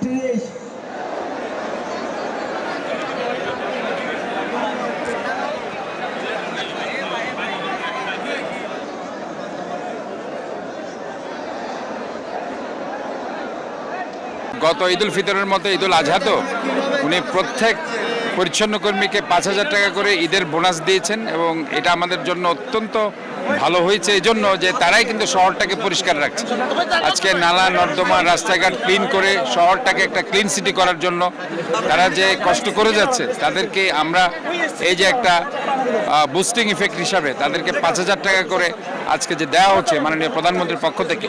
30। গত ঈদুল ফিতরের মতো ঈদুল আজহা তো উনি প্রত্যেক পরিচ্ছন্ন কর্মীকে 5,000 টাকা করে ঈদের বোনাস দিয়েছেন এবং এটা আমাদের জন্য অত্যন্ত ভালো হয়েছে এই জন্য যে তারাই কিন্তু শহরটাকে পরিষ্কার রাখছে। আজকে নালা নর্দমা রাস্তাঘাট ক্লিন করে শহরটাকে একটা ক্লিন সিটি করার জন্য তারা যে কষ্ট করে যাচ্ছে তাদেরকে আমরা এই যে একটা বুস্টিং ইফেক্ট হিসাবে তাদেরকে 5,000 টাকা করে আজকে যে দেওয়া হচ্ছে মাননীয় প্রধানমন্ত্রীর পক্ষ থেকে,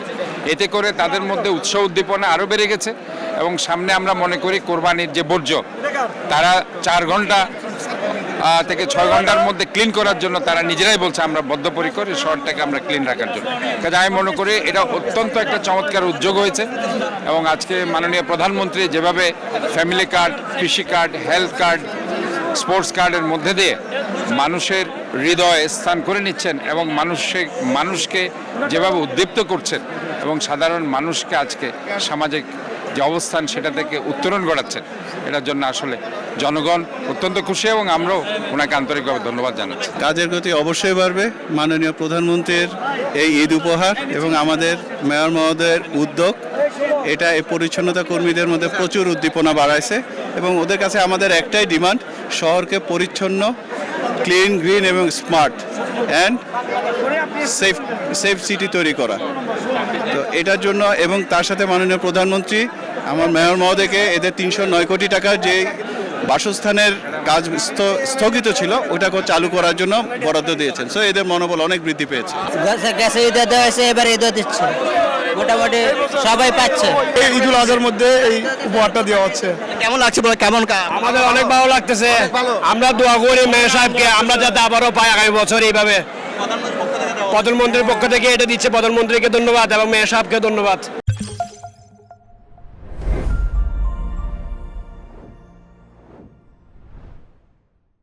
এতে করে তাদের মধ্যে উৎসাহ উদ্দীপনা আরও বেড়ে গেছে এবং সামনে আমরা মনে করি কোরবানির যে বর্জ্য তারা 4 ঘন্টা থেকে 6 ঘন্টার মধ্যে ক্লিন করার জন্য তারা নিজেরাই বলছে আমরা বদ্ধপরিকর এই শহরটাকে আমরা ক্লিন রাখার জন্য। কাজে আমি মনে করি এটা অত্যন্ত একটা চমৎকার উদ্যোগ হয়েছে এবং আজকে মাননীয় প্রধানমন্ত্রী যেভাবে ফ্যামিলি কার্ড, কৃষি কার্ড, হেলথ কার্ড, স্পোর্টস কার্ডের মধ্যে দিয়ে মানুষের হৃদয়ে স্থান করে নিচ্ছেন এবং মানুষকে যেভাবে উদ্দীপ্ত করছেন এবং সাধারণ মানুষকে আজকে সামাজিক যে অবস্থান সেটা থেকে উত্তরণ ঘটাচ্ছেন, এটার জন্য আসলে জনগণ অত্যন্ত খুশি এবং আমরাও ওনাকে আন্তরিকভাবে ধন্যবাদ জানাচ্ছি। কাজের গতি অবশ্যই বাড়বে। মাননীয় প্রধানমন্ত্রীর এই ঈদ উপহার এবং আমাদের মেয়র মহোদয়ের উদ্যোগ এটা এই পরিচ্ছন্নতা কর্মীদের মধ্যে প্রচুর উদ্দীপনা বাড়াইছে এবং ওদের কাছে আমাদের একটাই ডিমান্ড, শহরকে পরিচ্ছন্ন, ক্লিন, গ্রিন এবং স্মার্ট অ্যান্ড সেফ সিটি তৈরি করা। তো এটার জন্য এবং তার সাথে মাননীয় প্রধানমন্ত্রী আমার মেয়র মহোদয়কে এদের 309 কোটি টাকার যে বাসস্থানের কাজ স্থগিত ছিল ওটাকে চালু করার জন্য বরাদ্দ দিয়েছেন। সো এদের মনোবল অনেক বৃদ্ধি পেয়েছে। গ্যাসে ঈদে দেওয়া হয়েছে, এবার ঈদও দিচ্ছে, মোটামুটি সবাই পাচ্ছে। এই ঈদুল আজহার মধ্যে এই উপহারটা দেওয়া হচ্ছে। কেমন লাগছে বলে? কেমন আমাদের অনেক ভালো লাগতেছে। আমরা দোয়া করি মেয়র সাহেবকে আমরা যাতে আবারও পাই আগামী বছর এইভাবে। প্রধানমন্ত্রীর পক্ষ থেকে এটা দিচ্ছে, প্রধানমন্ত্রীকে ধন্যবাদ এবং মেয়র সাহেবকে ধন্যবাদ।